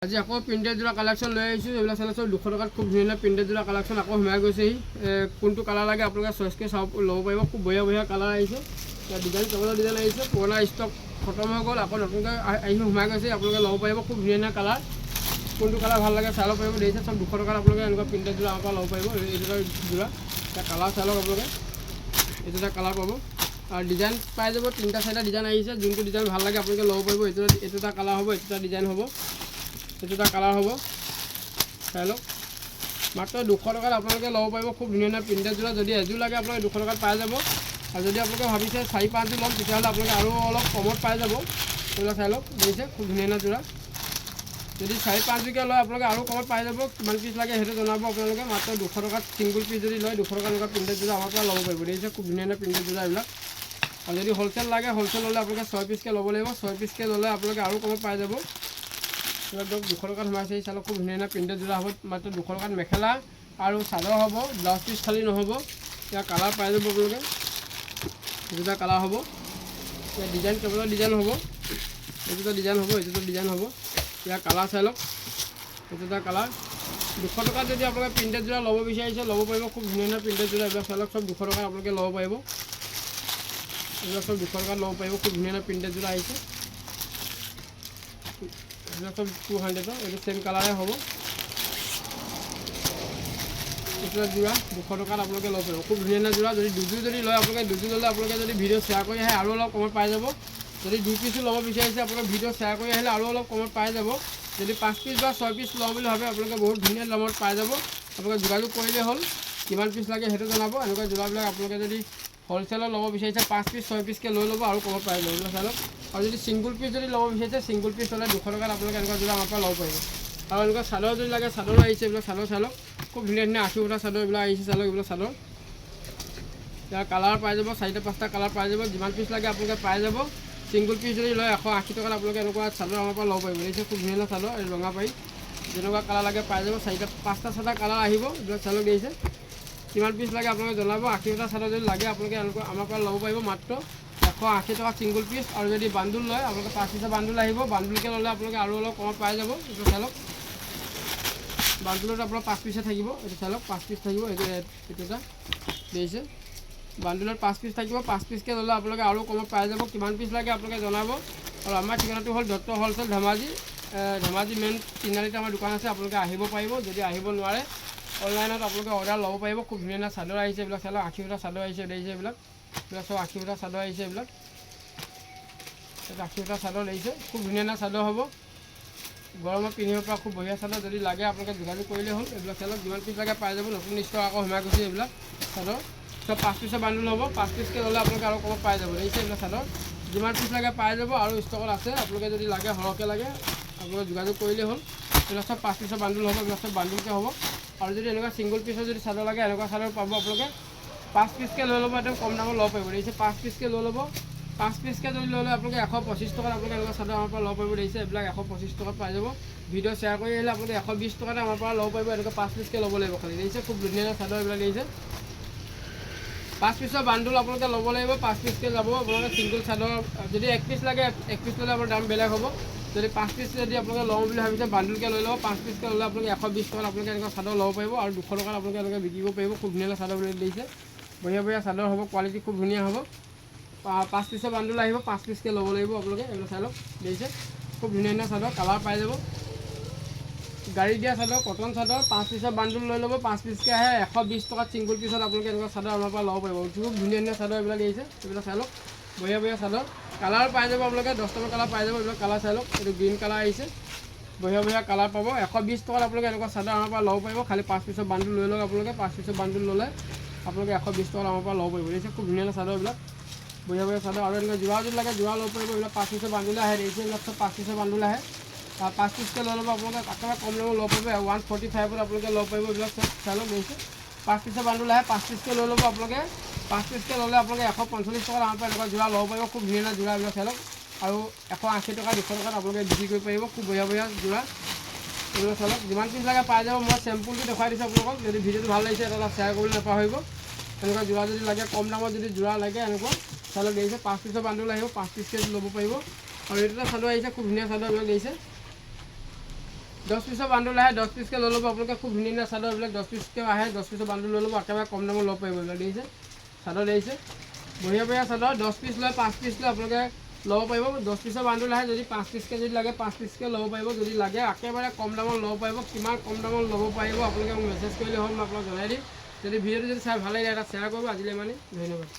আজি আকৌ প্ৰিণ্টেড যোৰা কালেকশ্যন লৈ আহিছোঁ। এইবিলাক চালে চব 200 টকাত খুব ধুনীয়া প্ৰিণ্টেড যোৰা কালেকশ্যন আকৌ সোমাই গৈছেহি। কোনটো কালাৰ লাগে আপোনালোকে চইচকৈ চাব ল'ব পাৰিব। খুব বঢ়িয়া বঢ়িয়া কালাৰ আহিছে, ডিজাইন কেৱল ডিজাইন আহিছে। পুৰণা ষ্টক খতম হৈ গ'ল, আকৌ নতুনকৈ আহি সোমাই গৈছে। আপোনালোকে ল'ব পাৰিব খুব ধুনীয়া ধুনীয়া কালাৰ। কোনটো কালাৰ ভাল লাগে চাই ল'ব পাৰিব। দেখিছে চব 200 টকাত আপোনালোকে এনেকুৱা প্ৰিণ্টেড যোৰা আমাৰ পৰা ল'ব পাৰিব। এইটো এটা যোৰা, এতিয়া কালাৰ চাই লওক আপোনালোকে। এইটো এটা কালাৰ পাব আৰু ডিজাইন পাই যাব। 3টা 4টা ডিজাইন আহিছে, যোনটো ডিজাইন ভাল লাগে আপোনালোকে ল'ব পাৰিব। এইটো এটা কালাৰ হ'ব, এইটো এটা ডিজাইন হ'ব, এইটো এটা কালাৰ হ'ব। চাই লওক, মাত্ৰ 200 টকাত আপোনালোকে ল'ব পাৰিব খুব ধুনীয়া ধুনীয়া প্ৰিণ্টেড যোৰা। যদি এযোৰ লাগে আপোনালোকে 200 টকাত পাই যাব। আৰু যদি আপোনালোকে ভাবিছে 4-5যোৰ ল'ম, তেতিয়াহ'লে আপোনালোকে আৰু অলপ কমত পাই যাব। এইবিলাক চাই লওক, দেখিছে খুব ধুনীয়া ধুনীয়া যোৰা। যদি 4-5যোৰকৈ লয় আপোনালোকে আৰু কমত পাই যাব। কিমান পিচ লাগে সেইটো জনাব আপোনালোকে। মাত্ৰ 200 টকাত ছিংগুল পিচ যদি লয় 200 টকা এনেকুৱা প্ৰিণ্টেড যোৰা আমাৰ পৰা ল'ব পাৰিব। দেখিছে খুব ধুনীয়া ধুনীয়া প্ৰিণ্টেড যোৰা এইবিলাক। আৰু যদি হ'লচেল লাগে, হ'লচেল ল'লে আপোনালোকে 6 পিচকৈ ল'ব লাগিব। 6 পিচকৈ ল'লে আপোনালোকে আৰু কমত পাই যাব। এইবিলাক 200 টকাত সোমাইছে। চালক খুব ধুনীয়া ধুনীয়া প্ৰিণ্টেড যোৰা হ'ব। মাত্ৰ 200 টকাত মেখেলা আৰু চাদৰ হ'ব, ব্লাউজ পিচ খালী নহ'ব। ইয়াৰ কালাৰ পাই যাব আপোনালোকে। এইটো কালাৰ হ'ব, ইয়াৰ ডিজাইন কেৱল ডিজাইন হ'ব। এইটো ডিজাইন হ'ব, এইটো ডিজাইন হ'ব। ইয়াৰ কালাৰ চাই লওক, এইটো এটা কালাৰ। 200 টকাত যদি আপোনালোকে প্ৰিণ্টেড যোৰা ল'ব বিচাৰিছে ল'ব পাৰিব। খুব ধুনীয়া ধুনীয়া প্ৰিণ্টেড যোৰা এইবিলাক চাই লওক, চব 200 টকাত আপোনালোকে ল'ব পাৰিব। এইবিলাক চব 200 টকাত ল'ব পাৰিব। খুব ধুনীয়া ধুনীয়া প্ৰিণ্টেড যোৰা আহিছে। এইবিলাক চব 200ৰ, এইটো চেম কালাৰে হ'ব। এইটো যোৰা 200 টকাত আপোনালোকে ল'ব পাৰিব। খুব ধুনীয়া ধুনীয়া যোৰা। যদি দুযোৰ যদি লয় আপোনালোকে, দুযোৰ ল'লে আপোনালোকে যদি ভিডিঅ' শ্বেয়াৰ কৰি আহে আৰু অলপ কমত পাই যাব। যদি 2 পিচো ল'ব বিচাৰিছে আপোনালোকে ভিডিঅ' শ্বেয়াৰ কৰি আহিলে আৰু অলপ কমত পাই যাব। যদি 5 পিচ বা 6 পিচ লওঁ বুলি ভাবে আপোনালোকে বহুত ধুনীয়া দামত পাই যাব। আপোনালোকে যোগাযোগ কৰিলেই হ'ল, কিমান পিচ লাগে সেইটো জনাব। এনেকুৱা যোৰাবিলাক আপোনালোকে যদি হ'লচেলত ল'ব বিচাৰিছে 5 পিচ 6 পিচকৈ লৈ ল'ব আৰু কমত পাই যাব। এইবিলাক চাই লওক। আৰু যদি ছিংগুল পিচ যদি ল'ব বিচাৰিছে, ছিংগুল পিচ হ'লে 200 টকাত আপোনালোকে এনেকুৱা যোৰা আমাৰ পৰা ল'ব পাৰিব। আৰু এনেকুৱা চাদৰ যদি লাগে, চাদৰ আহিছে। এইবিলাক চাদৰ চাই লওক, খুব ধুনীয়া ধুনীয়া আশী উঠা চাদৰ এইবিলাক আহিছে। চাই লওক, এইবিলাক চাদৰ। ইয়াৰ কালাৰ পাই যাব, 4-5টা কালাৰ পাই যাব। যিমান পিচ লাগে আপোনালোকে পাই যাব। ছিংগুল পিচ যদি লয় 180 টকাত আপোনালোকে এনেকুৱা চাদৰ আমাৰ পৰা ল'ব পাৰিব। দেখিছে খুব ধুনীয়া চাদৰ, এই ৰঙা পাৰি যেনেকুৱা কালাৰ লাগে পাই যাব। 5টা-6টা কালাৰ আহিব। এইবিলাক চাদৰ দেখিছে। কিমান পিচ লাগে আপোনালোকে জনাব। 80টা চাদৰ যদি লাগে আপোনালোকে এনেকুৱা আমাৰ পৰা ল'ব পাৰিব। মাত্ৰ 180 টকা ছিংগুল পিচ। আৰু যদি বান্দুল লয় আপোনালোকে 5 পিচৰ বান্দুল আহিব। বান্দুলকৈ ল'লে আপোনালোকে আৰু অলপ কমত পাই যাব। এইটো চাই লওক, বান্দুলত আপোনাৰ 5 পিচে থাকিব। এইটো চাই লওক, 5 পিচ থাকিব। এইটো এটা দেখিছে, বান্দুলত 5 পিচ থাকিব। 5 পিচকৈ ল'লে আপোনালোকে আৰু কমত পাই যাব। কিমান পিচ লাগে আপোনালোকে জনাব। আৰু আমাৰ ঠিকনাটো হ'ল দত্ত হ'লচেল ধেমাজি। ধেমাজি মেইন 3 আলিতে আমাৰ দোকান আছে। আপোনালোকে আহিব পাৰিব। যদি আহিব নোৱাৰে অনলাইনত আপোনালোকে অৰ্ডাৰ ল'ব পাৰিব। খুব ধুনীয়া ধুনীয়া চাদৰ আহিছে। এইবিলাক চাই লওক, 80 উঠা চাদৰ আহিছে। দেখিছে এইবিলাক চব 80 উঠা চাদৰ আহিছে। এইবিলাক 80 উঠা চাদৰ লাগিছে। খুব ধুনীয়া ধুনীয়া চাদৰ হ'ব, গৰমত পিন্ধিব পৰা খুব বঢ়িয়া চাদৰ। যদি লাগে আপোনালোকে যোগাযোগ কৰিলেই হ'ল। এইবিলাক চাই লওক, যিমান পিচ লাগে পাই যাব। নতুন ষ্টক আকৌ সোমাই গৈছে। এইবিলাক চাদৰ চব 5 পিচৰ বান্দুল হ'ব। 5 পিচকৈ ল'লে আপোনালোকে আৰু কমত পাই যাব। দেখিছে এইবিলাক চাদৰ, যিমান পিচ লাগে পাই যাব। আৰু ষ্টকত আছে। আপোনালোকে যদি লাগে সৰহকৈ লাগে আপোনালোকে যোগাযোগ কৰিলেই হ'ল। এইবিলাক চব 5 পিচৰ বান্দুল হ'ব। এইবিলাক চব বান্দুলকৈ হ'ব। আৰু যদি এনেকুৱা ছিংগুল পিচৰ যদি চাদৰ লাগে এনেকুৱা চাদৰ পাব আপোনালোকে। 5 পিচকৈ লৈ ল'ব, একদম কম দামত ল'ব পাৰিব। দেখিছে 5 পিচকৈ লৈ ল'ব। 5 পিচকৈ যদি লৈ লয় আপোনালোকে 125 টকাত আপোনালোকে এনেকুৱা চাদৰ আমাৰ পৰা ল'ব পাৰিব। দেখিছে এইবিলাক 125 টকাত পাই যাব। ভিডিঅ' শ্বেয়াৰ কৰি আহিলে আপোনালোকে 120 টকাতে আমাৰ পৰা ল'ব পাৰিব। এনেকুৱা 5 পিচকৈ ল'ব লাগিব খালি। দেখিছে খুব ধুনীয়া চাদৰ এইবিলাক দেখিছে। 5 পিচৰ বান্দুল আপোনালোকে ল'ব লাগিব। 5 পিচকৈ যাব আপোনালোকে ছিংগুল চাদৰ। যদি 1 পিচ লাগে 1 পিচ ল'লে আপোনাৰ দাম বেলেগ হ'ব। যদি 5 পিচ যদি আপোনালোকে লওঁ বুলি ভাবিছে বান্দুলকৈ লৈ ল'ব। 5 পিচকৈ ল'লে আপোনালোকে 120 টকাত আপোনালোকে এনেকুৱা চাদৰ ল'ব পাৰিব। আৰু 200 টকাত আপোনালোকে এনেকৈ বিকিব পাৰিব। খুব ধুনীয়া চাদৰ বুলি দেখিছে, বঢ়িয়া বঢ়িয়া চাদৰ হ'ব। কোৱালিটি খুব ধুনীয়া হ'ব। 5 পিচৰ বান্দুল আহিব। 5 পিচকৈ ল'ব লাগিব আপোনালোকে। এইবিলাক চাই লওক, দেখিছে খুব ধুনীয়া ধুনীয়া চাদৰ। কালাৰ পাই যাব। গাড়ী দিয়া চাদৰ, কটন চাদৰ। 5 পিচৰ বান্দুল লৈ ল'ব। 5 পিচকৈ আহে 120 টকাত ছিংগুল পিচত আপোনালোকে এনেকুৱা চাদৰ আমাৰ পৰা ল'ব পাৰিব। খুব ধুনীয়া ধুনীয়া চাদৰ এইবিলাক দেখিছে। এইবিলাক চাই লওক, বঢ়িয়া বঢ়িয়া চাদৰ। কালাৰ পাই যাব আপোনালোকে। 10টামান কালাৰ পাই যাব। এইবিলাক কালাৰ চাই লওক, এইটো গ্ৰীণ কালাৰ আহিছে। বঢ়িয়া বঢ়িয়া কালাৰ পাব। 120 টকাত আপোনালোকে এনেকুৱা চাদৰ আমাৰ পৰা ল'ব পাৰিব। খালি 5 পিচৰ বান্দুল লৈ লওক আপোনালোকে। 5 পিচৰ বান্দুল ল'লে আপোনালোকে 120 টকাত আমাৰ পৰা ল'ব পাৰিব। দেখিছে খুব ধুনীয়া চাদৰ এইবিলাক, বঢ়িয়া বঢ়িয়া চাদৰ। আৰু এনেকুৱা যোৰা যদি লাগে যোৰা ল'ব পাৰিব। এইবিলাক 5 পিচৰ বান্দুলে আহে। দেখিছে এইবিলাক চব 5 পিচৰ বান্দুল আহে। 5 পিচকৈ লৈ ল'ব আপোনালোকে। একেবাৰে কম দামত ল'ব পাৰিব। 145ত আপোনালোকে ল'ব পাৰিব। এইবিলাক চব চাই লওক, দেখিছে 5 পিচৰ বান্দুল আহে। 5 পিচকৈ লৈ ল'ব আপোনালোকে। 5 পিচকৈ ল'লে আপোনালোকে 145 টকাত আমাৰ পৰা এনেকুৱা যোৰা ল'ব পাৰিব। খুব ধুনীয়া যোৰা এইবিলাক চাই লওক। আৰু 180 টকা 200 টকাত আপোনালোকে বিক্ৰী কৰিব পাৰিব। খুব বঢ়িয়া বঢ়িয়া যোৰা এইবিলাক চাই লওক। যিমান পিচ লাগে পাই যাব। মই চেম্পুলটো দেখুৱাই দিছোঁ আপোনালোকক। যদি ভিডিঅ'টো ভাল লাগিছে এটা শ্বেয়াৰ কৰিবলৈ নাপাহৰিব। এনেকুৱা যোৰা যদি লাগে, কম দামত যদি যোৰা লাগে এনেকুৱা চাই লওক, দেখিছে 5 পিচৰ বান্দুল আহিব। 5 পিচকৈ ল'ব পাৰিব। আৰু এইটো এটা চাদৰ আহিছে, খুব ধুনীয়া চাদৰ এইবিলাক দেখিছে। 10 পিছৰ বান্দুল আহে 10 পিছকৈ লৈ ল'ব আপোনালোকে। খুব ধুনীয়া চাদৰ এইবিলাক 10 পিছকৈ আহে 10 পিছৰ বান্দুল লৈ ল'ব। একেবাৰে কম দামত ল'ব পাৰিব। এইবিলাক দেখিছে চাদৰ দেখিছে বঢ়িয়া বঢ়িয়া চাদৰ 10 পিছ লয় 5 পিছ লয় আপোনালোকে ল'ব পাৰিব। 10 পিছৰ বান্দুল আহে যদি 5 পিছকৈ যদি লাগে 5 পিছকৈ ল'ব পাৰিব। যদি লাগে একেবাৰে কম দামত ল'ব পাৰিব। কিমান কম দামত ল'ব পাৰিব আপোনালোকে মোক মেছেজ কৰিলে হ'ল, মই আপোনাক জনাই দিম। যদি ভিডিঅ'টো যদি চাই ভাল লাগে এটা শ্বেয়াৰ কৰিব। আজিলৈ মানে ধন্যবাদ।